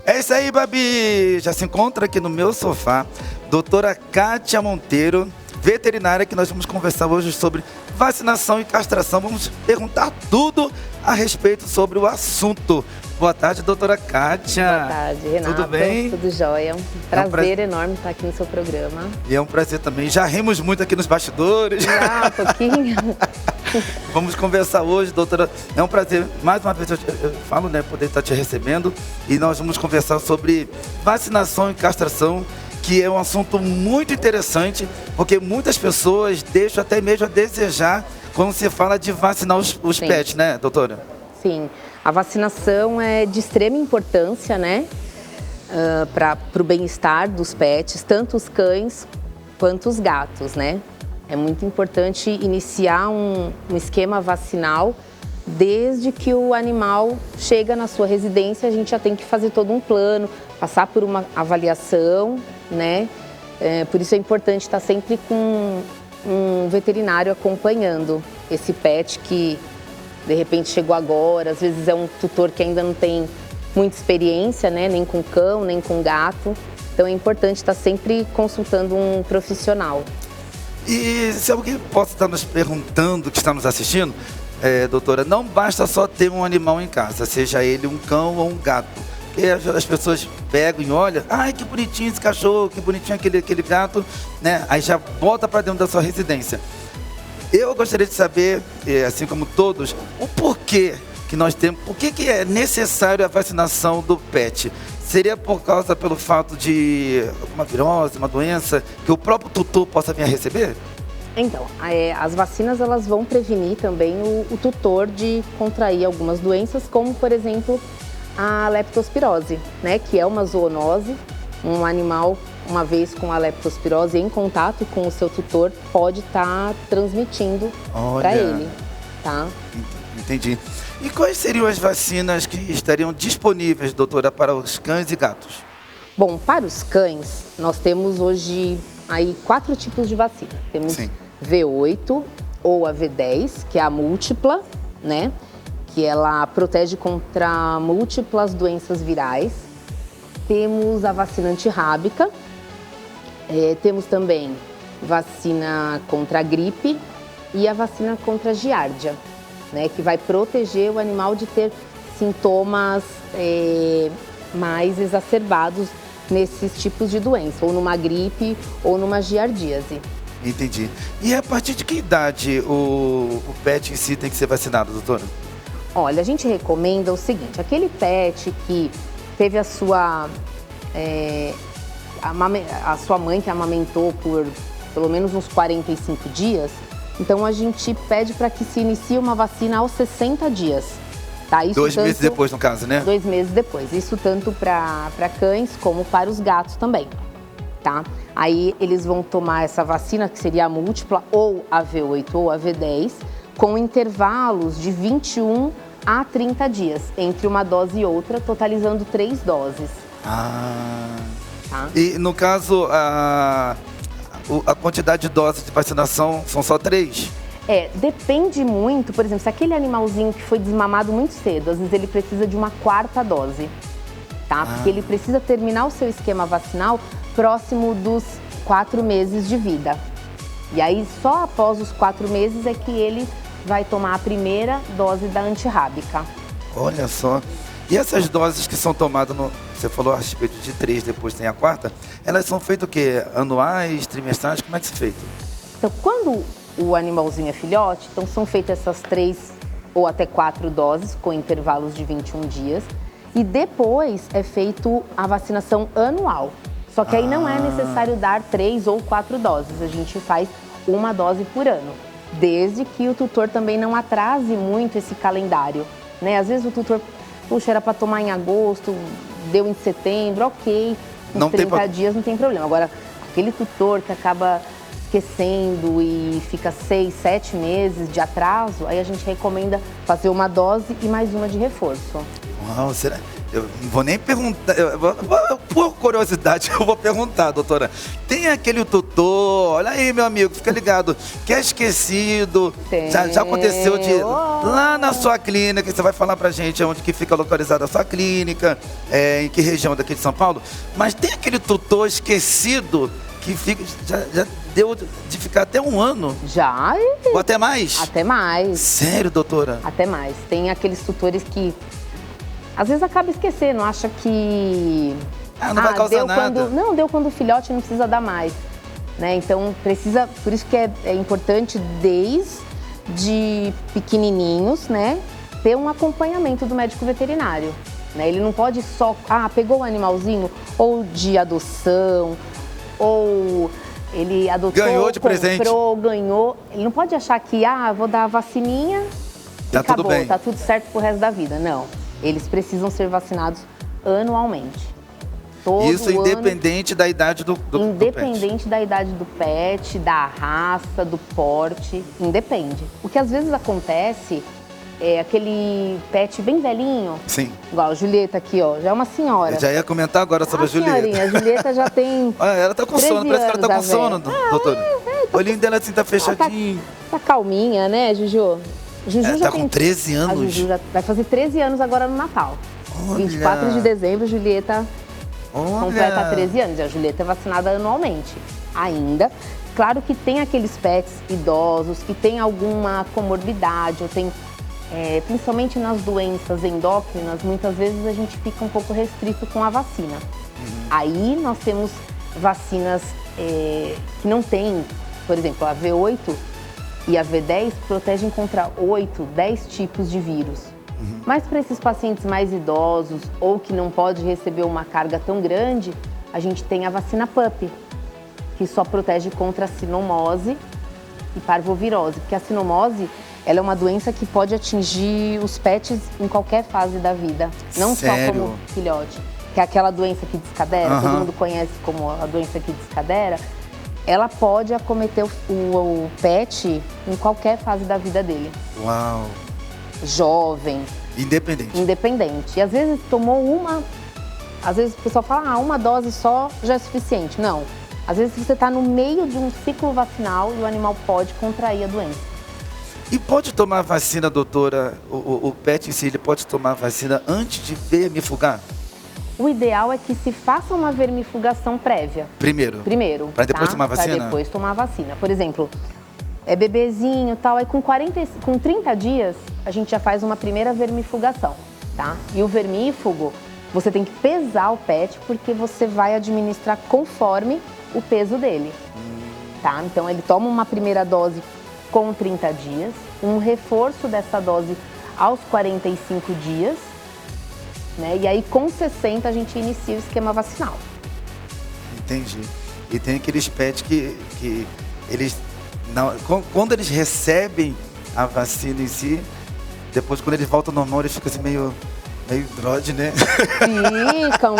É isso aí, Babi! Já se encontra aqui no meu sofá, doutora Kátia Monteiro, veterinária, que nós vamos conversar hoje sobre vacinação e castração. Vamos perguntar tudo a respeito sobre o assunto. Boa tarde, doutora Kátia. Boa tarde, Renato. Tudo bem? Tudo jóia. Prazer enorme estar aqui no seu programa. E é um prazer também. Já rimos muito aqui nos bastidores. Já, um pouquinho. Vamos conversar hoje, doutora. É um prazer, mais uma vez eu falo, né, poder estar te recebendo. E nós vamos conversar sobre vacinação e castração, que é um assunto muito interessante, porque muitas pessoas deixam até mesmo a desejar quando se fala de vacinar os pets, né, doutora? Sim, a vacinação é de extrema importância, né, para o bem-estar dos pets, tanto os cães quanto os gatos, né? É muito importante iniciar um esquema vacinal desde que o animal chega na sua residência. A gente já tem que fazer todo um plano, passar por uma avaliação, né? Por isso é importante estar sempre com um veterinário acompanhando esse pet que de repente chegou agora. Às vezes é um tutor que ainda não tem muita experiência, né? Nem com cão, nem com gato. Então é importante estar sempre consultando um profissional. E se alguém possa estar nos perguntando, que está nos assistindo, doutora, não basta só ter um animal em casa, seja ele um cão ou um gato. E as pessoas pegam e olham, ai, que bonitinho esse cachorro, que bonitinho aquele gato, né? Aí já volta para dentro da sua residência. Eu gostaria de saber, assim como todos, o porquê que nós temos, por que é necessário a vacinação do pet? Seria pelo fato de uma virose, uma doença, que o próprio tutor possa vir a receber? Então, as vacinas elas vão prevenir também o tutor de contrair algumas doenças, como, por exemplo, a leptospirose, né? Que é uma zoonose. Um animal, uma vez com a leptospirose em contato com o seu tutor, pode estar transmitindo para ele, tá? Entendi. E quais seriam as vacinas que estariam disponíveis, doutora, para os cães e gatos? Bom, para os cães, nós temos hoje aí 4 tipos de vacina. Temos V8 ou a V10, que é a múltipla, né? Que ela protege contra múltiplas doenças virais. Temos a vacina antirrábica. Temos também vacina contra a gripe e a vacina contra a giardia, né, que vai proteger o animal de ter sintomas mais exacerbados nesses tipos de doença, ou numa gripe ou numa giardíase. Entendi. E a partir de que idade o pet em si tem que ser vacinado, doutora? Olha, a gente recomenda o seguinte, aquele pet que teve a sua mãe que amamentou por pelo menos uns 45 dias, então a gente pede para que se inicie uma vacina aos 60 dias. Tá? Isso 2 meses depois, no caso, né? 2 meses depois. Isso tanto para cães como para os gatos também. Tá? Aí eles vão tomar essa vacina, que seria a múltipla, ou a V8 ou a V10, com intervalos de 21 a 30 dias, entre uma dose e outra, totalizando 3 doses. Ah. Tá? E no caso, a quantidade de doses de vacinação são só 3? Depende muito. Por exemplo, se aquele animalzinho que foi desmamado muito cedo, às vezes ele precisa de uma 4ª dose, tá? Porque ele precisa terminar o seu esquema vacinal próximo dos 4 meses de vida. E aí, só após os 4 meses é que ele vai tomar a primeira dose da antirrábica. Olha só. E essas doses que são tomadas, você falou a respeito de 3, depois tem a 4ª, elas são feitas o quê? Anuais, trimestrais? Como é que é feito? Então, quando o animalzinho é filhote, então são feitas essas 3 ou até 4 doses, com intervalos de 21 dias. E depois é feito a vacinação anual. Só que aí não é necessário dar 3 ou 4 doses, a gente faz uma dose por ano. Desde que o tutor também não atrase muito esse calendário, né? Às vezes o tutor, puxa, era para tomar em agosto, deu em setembro, ok, uns 30 dias não tem problema. Agora, aquele tutor que acaba esquecendo e fica 6, 7 meses de atraso, aí a gente recomenda fazer uma dose e mais uma de reforço. Uau, será? Eu não vou nem perguntar, por curiosidade eu vou perguntar, doutora. Tem aquele tutor, olha aí, meu amigo, fica ligado, que é esquecido. Já aconteceu de lá na sua clínica, você vai falar pra gente onde que fica localizada a sua clínica, em que região daqui de São Paulo. Mas tem aquele tutor esquecido que fica, já deu de ficar até um ano. Já? Ou até mais? Até mais. Sério, doutora? Até mais. Tem aqueles tutores que às vezes acaba esquecendo, acha que não vai causar nada. Deu quando o filhote, não precisa dar mais, né? Então precisa, por isso que é importante desde pequenininhos, né, ter um acompanhamento do médico veterinário, né? Ele não pode só, pegou um animalzinho ou de adoção ou ele adotou, ganhou de presente, ganhou. Ele não pode achar que vou dar a vacininha e acabou, tudo bem, tá tudo certo pro resto da vida. Não. Eles precisam ser vacinados anualmente. Isso independente da idade do pet. Independente da idade do pet, da raça, do porte, independe. O que às vezes acontece é aquele pet bem velhinho. Sim. Igual a Julieta aqui, ó, já é uma senhora. Eu já ia comentar agora sobre a Julieta. A Julieta já tem ela tá com sono, parece que ela tá com sono, doutora. O olhinho dela assim tá fechadinho. Tá calminha, né, Juju? Juju já tá com 13 anos. A Juju já vai fazer 13 anos agora no Natal. Olha. 24 de dezembro, Julieta completa 13 anos. E a Julieta é vacinada anualmente. Ainda. Claro que tem aqueles pets idosos que tem alguma comorbidade, ou tem, principalmente nas doenças endócrinas, muitas vezes a gente fica um pouco restrito com a vacina. Aí nós temos vacinas que não tem, por exemplo, a V8 e a V10 protegem contra 8, 10 tipos de vírus. Mas para esses pacientes mais idosos ou que não pode receber uma carga tão grande, a gente tem a vacina PUP, que só protege contra a sinomose e parvovirose. Porque a sinomose, ela é uma doença que pode atingir os pets em qualquer fase da vida, não só como filhote. Que é aquela doença que descadera, todo mundo conhece como a doença que descadera. Ela pode acometer o pet em qualquer fase da vida dele. Uau! Jovem. Independente. E às vezes às vezes o pessoal fala, uma dose só já é suficiente. Não. Às vezes você está no meio de um ciclo vacinal e o animal pode contrair a doença. E pode tomar vacina, doutora, o pet em si, ele pode tomar vacina antes de vermifugar? O ideal é que se faça uma vermifugação prévia. Primeiro. Para depois tomar vacina? Para depois tomar vacina. Por exemplo, é bebezinho e tal, aí com 30 dias a gente já faz uma primeira vermifugação, tá? E o vermífugo, você tem que pesar o pet porque você vai administrar conforme o peso dele, tá? Então ele toma uma primeira dose com 30 dias, um reforço dessa dose aos 45 dias, né? E aí com 60 a gente inicia o esquema vacinal. Entendi. E tem aqueles pets que eles não, quando eles recebem a vacina em si, depois quando eles voltam ao normal, eles ficam assim meio drode, né? Ficam,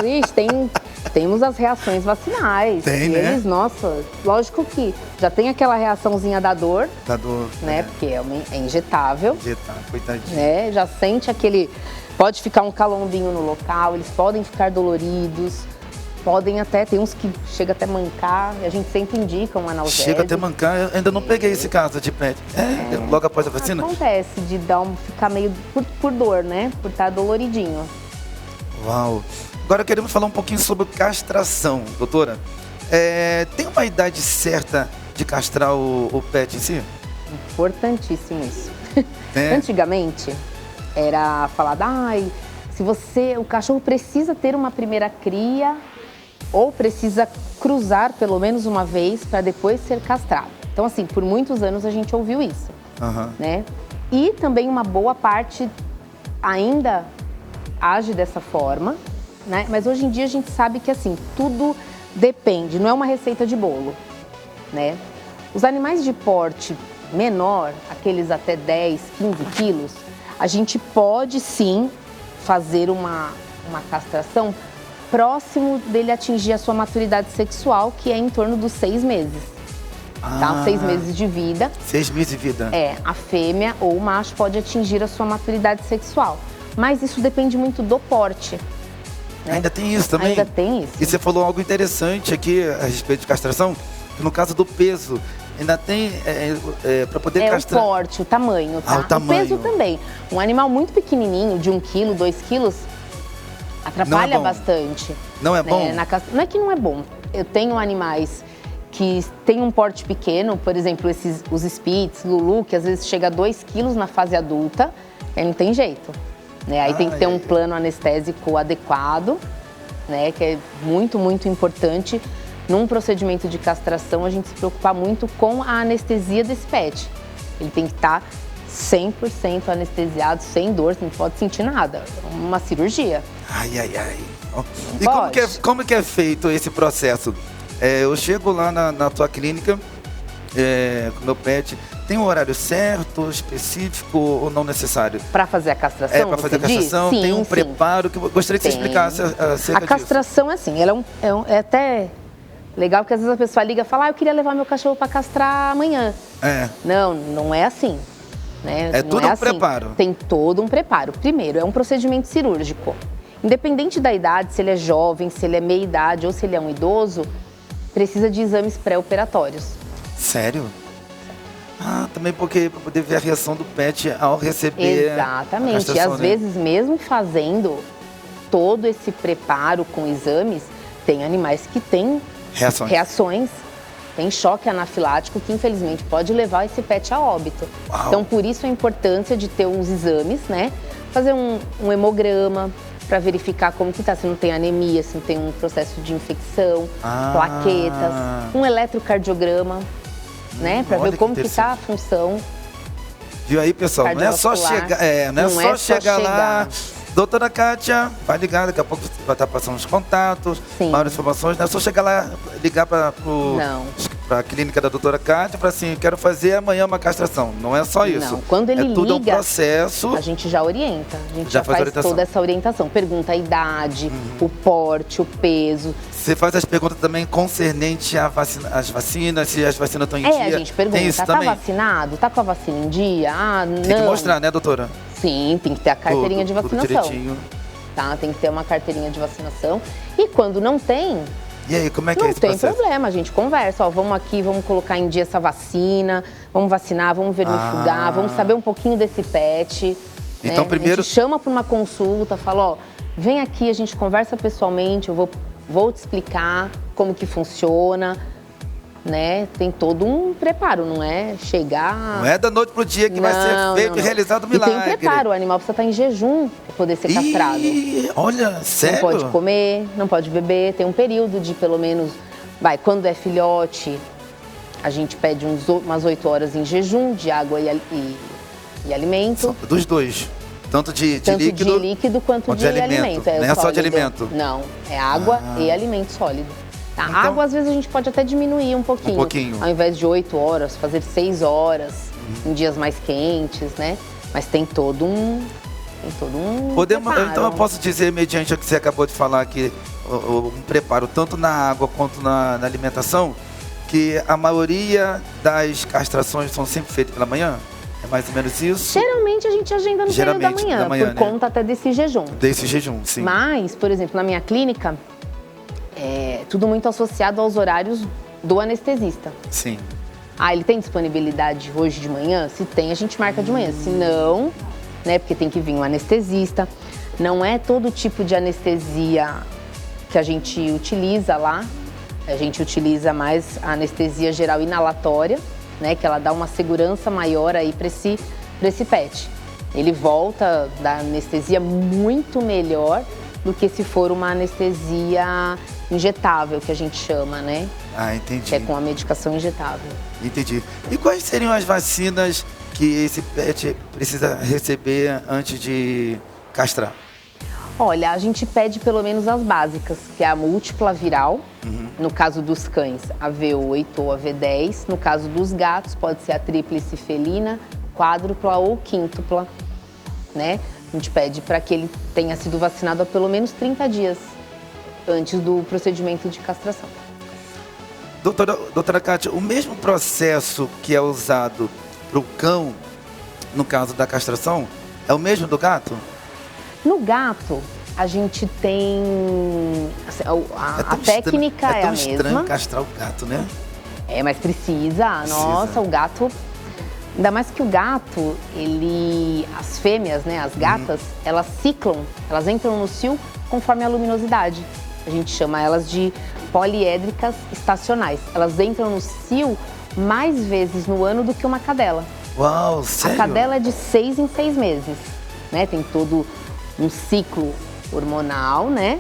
temos as reações vacinais. Tem, né? Eles, nossa, lógico que já tem aquela reaçãozinha da dor. Da dor. Né? Porque é injetável. Coitadinho. Né? Já sente aquele... Pode ficar um calombinho no local, eles podem ficar doloridos. Podem até, tem uns que chega até mancar, e a gente sempre indica um analgésico. Chega até mancar, eu ainda não peguei esse caso de pet. Logo após a vacina? Acontece de ficar meio por dor, né? Por estar doloridinho. Uau! Agora queremos falar um pouquinho sobre castração, doutora. Tem uma idade certa de castrar o pet em si? Importantíssimo isso. Antigamente, era falado, o cachorro precisa ter uma primeira cria ou precisa cruzar pelo menos uma vez para depois ser castrado. Então, assim, por muitos anos a gente ouviu isso, né? E também uma boa parte ainda age dessa forma, né? Mas hoje em dia a gente sabe que, assim, tudo depende, não é uma receita de bolo, né? Os animais de porte menor, aqueles até 10, 15 quilos, a gente pode sim fazer uma castração próximo dele atingir a sua maturidade sexual, que é em torno dos 6 meses. Tá? 6 meses de vida. 6 meses de vida. A fêmea ou o macho pode atingir a sua maturidade sexual. Mas isso depende muito do porte. né? Ainda tem isso também? Ainda tem isso. E você falou algo interessante aqui a respeito de castração, que no caso do peso, ainda tem para poder castrar. O porte, o tamanho, tá? O tamanho. O peso também. Um animal muito pequenininho, de 1 quilo, 2 quilos, atrapalha bastante. Não é bom? Não é que não é bom. Eu tenho animais que têm um porte pequeno, por exemplo, os Spitz, Lulu, que às vezes chega a 2 quilos na fase adulta, aí não tem jeito. Né? Aí tem que ter um plano anestésico adequado, né? Que é muito, muito importante. Num procedimento de castração, a gente se preocupar muito com a anestesia desse pet. Ele tem que estar 100% anestesiado, sem dor, você não pode sentir nada. É uma cirurgia. Ai. E como que é feito esse processo? Eu chego lá na tua clínica com meu pet. Tem um horário certo, específico ou não necessário? Para fazer a castração? Para fazer a castração, sim, tem um preparo que eu gostaria que você explicasse acerca disso. A castração é assim, é até legal porque às vezes a pessoa liga e fala, eu queria levar meu cachorro para castrar amanhã. Não é assim. Né? É tudo um preparo. Tem todo um preparo. Primeiro, é um procedimento cirúrgico. Independente da idade, se ele é jovem, se ele é meia idade ou se ele é um idoso, precisa de exames pré-operatórios. Sério? Também porque para poder ver a reação do pet ao receber. Exatamente. E às vezes, mesmo fazendo todo esse preparo com exames, tem animais que têm reações. Tem choque anafilático que, infelizmente, pode levar esse pet a óbito. Uau. Então, por isso a importância de ter uns exames, né? Fazer um hemograma para verificar como que tá, se não tem anemia, se não tem um processo de infecção, plaquetas, um eletrocardiograma, né? Para ver como que tá a função. Viu aí, pessoal? Não é só chegar, não é só chegar lá. Doutora Kátia, vai ligar, daqui a pouco vai estar passando os contatos, maiores informações. Não é só chegar lá, ligar para a clínica da doutora Kátia e falar assim, quero fazer amanhã uma castração. Não é só isso. Não, quando ele liga, tudo um processo. A gente já orienta, a gente já faz toda essa orientação. Pergunta a idade, o porte, o peso. Você faz as perguntas também concernente às vacinas, se as vacinas estão em dia. A gente pergunta, tá vacinado? Tá com a vacina em dia? Não. Tem que mostrar, né, doutora? Sim, tem que ter a carteirinha de vacinação. Tudo direitinho. Tá, tem que ter uma carteirinha de vacinação. E quando não tem, e aí, como é que é esse processo? Não tem problema, a gente conversa. Vamos aqui, vamos colocar em dia essa vacina, vamos vacinar, vamos vermifugar, vamos saber um pouquinho desse pet. Então, primeiro... A gente chama para uma consulta, fala, vem aqui, a gente conversa pessoalmente, eu vou te explicar como que funciona. Né? Tem todo um preparo, não é chegar... Não é da noite pro dia que vai ser feito e realizado o milagre. E tem um preparo, o animal precisa estar em jejum para poder ser castrado. Olha, sério? Não pode comer, não pode beber, tem um período de pelo menos... quando é filhote, a gente pede umas 8 horas em jejum de água e alimento. Dos dois? Tanto de líquido quanto de alimento. Não é só de alimento? Não, é água e alimento sólido. Tá, então, água, às vezes, a gente pode até diminuir um pouquinho. Ao invés de 8 horas, fazer 6 horas em dias mais quentes, né? Mas tem todo um preparo. Então eu posso dizer, mediante o que você acabou de falar aqui, um preparo tanto na água quanto na alimentação, que a maioria das castrações são sempre feitas pela manhã? É mais ou menos isso? Geralmente a gente agenda no período da manhã, por conta até desse jejum. Desse jejum, sim. Mas, por exemplo, na minha clínica... tudo muito associado aos horários do anestesista. Sim. Ele tem disponibilidade hoje de manhã? Se tem, a gente marca de manhã. Se não, né, porque tem que vir um anestesista. Não é todo tipo de anestesia que a gente utiliza lá. A gente utiliza mais a anestesia geral inalatória, né, que ela dá uma segurança maior aí para esse pet. Ele volta da anestesia muito melhor do que se for uma anestesia injetável, que a gente chama, né? Entendi. Que é com a medicação injetável. Entendi. E quais seriam as vacinas que esse pet precisa receber antes de castrar? Olha, a gente pede pelo menos as básicas, que é a múltipla viral, no caso dos cães, a V8 ou a V10. No caso dos gatos, pode ser a tríplice felina, quádrupla ou quíntupla, né? A gente pede para que ele tenha sido vacinado há pelo menos 30 dias antes do procedimento de castração. Doutora Kátia, o mesmo processo que é usado para o cão, no caso da castração, é o mesmo do gato? No gato, a gente tem... Assim, a técnica é a mesma. É tão estranho castrar o gato, né? Mas precisa. Nossa, o gato... Ainda mais que o gato, as fêmeas, né, as gatas, elas ciclam, elas entram no cio conforme a luminosidade. A gente chama elas de poliédricas estacionais. Elas entram no cio mais vezes no ano do que uma cadela. Uau, sério? A cadela é de 6 em 6 meses, né? Tem todo um ciclo hormonal, né?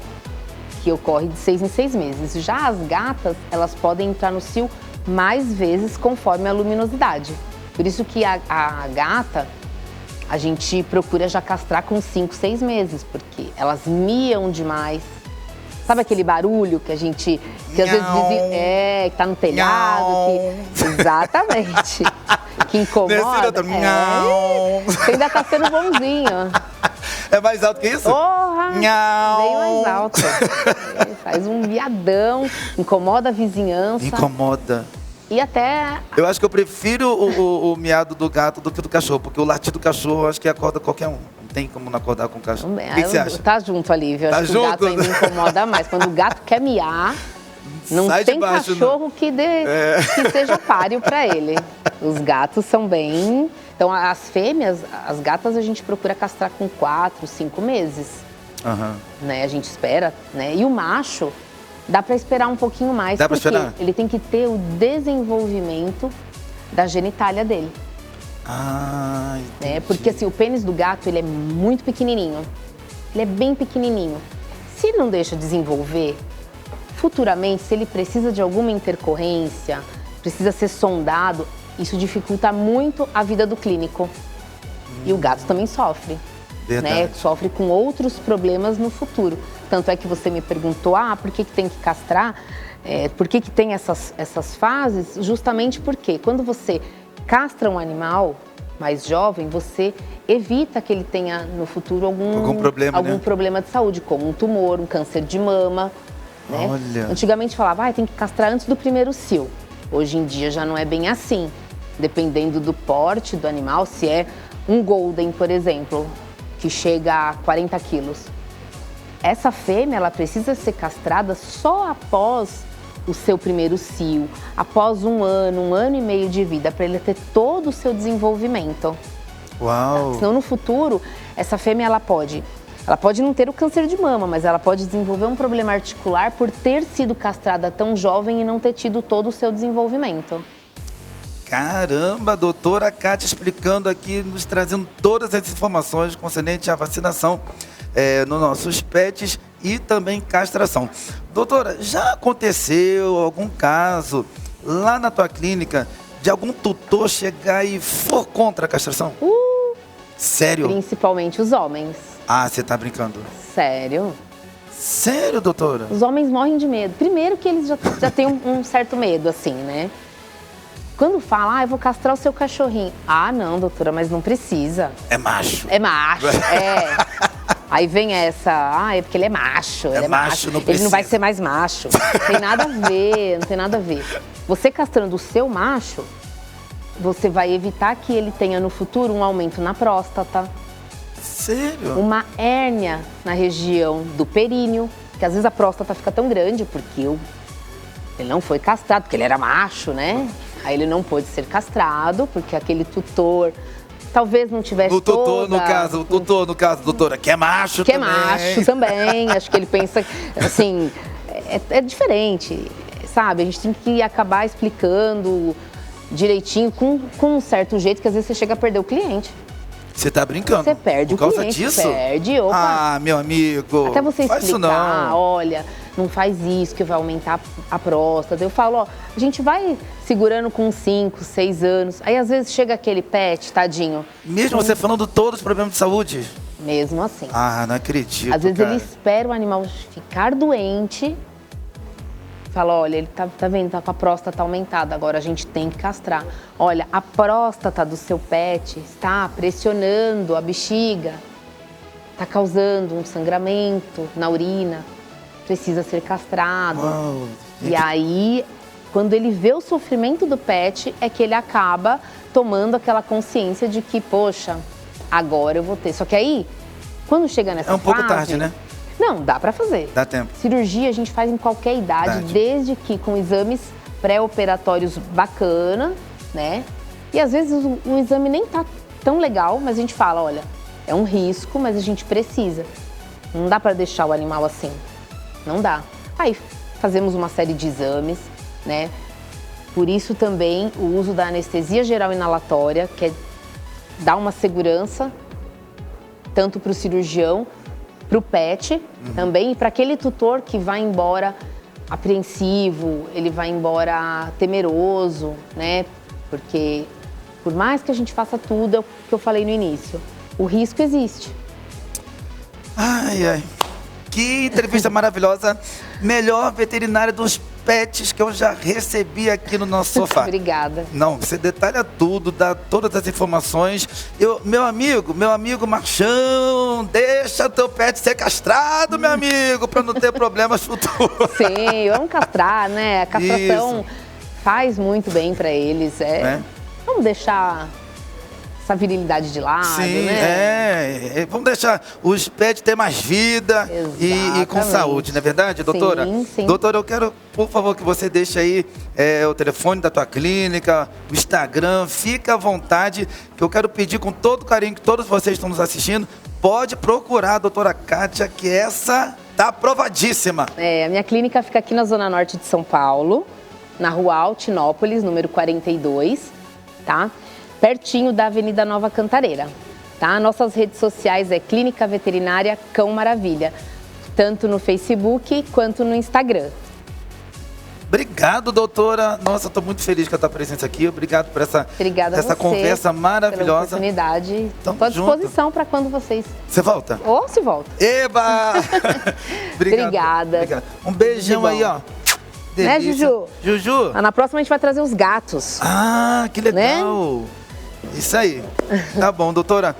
Que ocorre de 6 em 6 meses. Já as gatas, elas podem entrar no cio mais vezes conforme a luminosidade. Por isso que a gata, a gente procura já castrar com 5, 6 meses, porque elas miam demais. Sabe aquele barulho que a gente... Que às vezes que tá no telhado, exatamente. Que incomoda. Você ainda tá sendo bonzinho. É mais alto que isso? Porra! Bem mais alto. Faz um viadão, incomoda a vizinhança. Incomoda. E até... Eu acho que eu prefiro o miado do gato do que do cachorro, porque o latido do cachorro eu acho que acorda qualquer um. Não tem como não acordar com o cachorro. O que você acha? Tá junto, Olivia. Tá acho junto? Que o gato ainda incomoda mais. Quando o gato quer miar, não Sai tem debaixo, cachorro que seja páreo para ele. Os gatos são bem... Então, as fêmeas, as gatas, a gente procura castrar com 4, 5 meses. Né? A gente espera, né? E o macho, dá para esperar um pouquinho mais. Dá para esperar? Ele tem que ter o desenvolvimento da genitália dele. Ah, entendi. Né? Porque assim, o pênis do gato, ele é muito pequenininho. Ele é bem pequenininho. Se não deixa desenvolver, futuramente, se ele precisa de alguma intercorrência, precisa ser sondado, isso dificulta muito a vida do clínico. E o gato também sofre. Verdade. Né? Sofre com outros problemas no futuro. Tanto é que você me perguntou, por que tem que castrar? Por que tem essas fases? Justamente porque quando você castra um animal mais jovem, você evita que ele tenha no futuro algum problema de saúde, como um tumor, um câncer de mama. Né? Olha. Antigamente falava, tem que castrar antes do primeiro cio. Hoje em dia já não é bem assim. Dependendo do porte do animal, se é um golden, por exemplo, que chega a 40 quilos. Essa fêmea, ela precisa ser castrada só após o seu primeiro cio, após um ano e meio de vida, para ele ter todo o seu desenvolvimento. Uau! Senão, no futuro, essa fêmea, ela pode não ter o câncer de mama, mas ela pode desenvolver um problema articular por ter sido castrada tão jovem e não ter tido todo o seu desenvolvimento. Caramba, doutora Kátia explicando aqui, nos trazendo todas as informações concernentes à vacinação nos nossos pets e também castração. Doutora, já aconteceu algum caso lá na tua clínica de algum tutor chegar e for contra a castração? Sério? Principalmente os homens. Você tá brincando? Sério? Sério, doutora? Os homens morrem de medo. Primeiro que eles já têm um certo medo, assim, né? Quando fala, eu vou castrar o seu cachorrinho. Não, doutora, mas não precisa. É macho. É macho, Aí vem essa, é porque ele é macho. Ele é macho, não precisa. Ele não vai ser mais macho. Não tem nada a ver. Você castrando o seu macho, você vai evitar que ele tenha no futuro um aumento na próstata. Sério? Uma hérnia na região do períneo, que às vezes a próstata fica tão grande porque ele não foi castrado, porque ele era macho, né? Aí ele não pôde ser castrado, porque aquele tutor talvez não tivesse o tutor, no caso, doutora, que é macho também. Que é macho também, acho que ele pensa, assim, é diferente, sabe? A gente tem que acabar explicando direitinho, com um certo jeito, que às vezes você chega a perder o cliente. Você tá brincando? Você perde o cliente. Por causa disso? Perde, opa. Meu amigo. Até você faz explicar, isso não. olha, não faz isso que vai aumentar a próstata. Eu falo, a gente vai segurando com 5, 6 anos. Aí às vezes chega aquele pet, tadinho. Mesmo você falando todos os problemas de saúde? Mesmo assim. Não acredito, Às vezes cara. ele espera o animal ficar doente. Fala, olha, ele tá vendo, tá com a próstata aumentada, agora a gente tem que castrar. Olha, a próstata do seu pet está pressionando a bexiga, está causando um sangramento na urina, precisa ser castrado. Uau. E aí, quando ele vê o sofrimento do pet, é que ele acaba tomando aquela consciência de que, poxa, agora eu vou ter. Só que aí, quando chega nessa fase... É um pouco tarde, né? Não, dá para fazer. Dá tempo. Cirurgia a gente faz em qualquer idade, desde que com exames pré-operatórios bacana, né? E às vezes o exame nem tá tão legal, mas a gente fala, olha, é um risco, mas a gente precisa. Não dá para deixar o animal assim. Não dá. Aí fazemos uma série de exames, né? Por isso também o uso da anestesia geral inalatória, que é dar uma segurança tanto para o cirurgião, para o pet também, e para aquele tutor que vai embora apreensivo, ele vai embora temeroso, né? Porque por mais que a gente faça tudo, é o que eu falei no início, o risco existe. Ai, ai. Que entrevista maravilhosa. Melhor veterinária dos pets que eu já recebi aqui no nosso sofá. Obrigada. Não, você detalha tudo, dá todas as informações. Meu amigo Marchão, deixa teu pet ser castrado, meu amigo, para não ter problemas futuros. Sim, vamos castrar, né? A castração faz muito bem para eles. Vamos deixar essa virilidade de lado, sim, né? Vamos deixar os pets ter mais vida e com saúde, não é verdade, doutora? Sim, sim. Doutora, eu quero, por favor, que você deixe aí o telefone da tua clínica, o Instagram, fica à vontade, que eu quero pedir com todo carinho que todos vocês estão nos assistindo, pode procurar a doutora Kátia, que essa tá aprovadíssima. A minha clínica fica aqui na Zona Norte de São Paulo, na Rua Altinópolis, número 42, tá? Pertinho da Avenida Nova Cantareira, tá? Nossas redes sociais é Clínica Veterinária Cão Maravilha, tanto no Facebook quanto no Instagram. Obrigado, doutora. Nossa, estou muito feliz com a tua presença aqui. Obrigado por essa conversa maravilhosa. Pela oportunidade. Estou à disposição para quando vocês... Você volta? Ou se volta. Eba! Obrigada. Obrigado. Um beijão aí, ó. Delícia. Né, Juju? Juju? Na próxima a gente vai trazer os gatos. Ah, que legal. Né? Isso aí. Tá bom, doutora.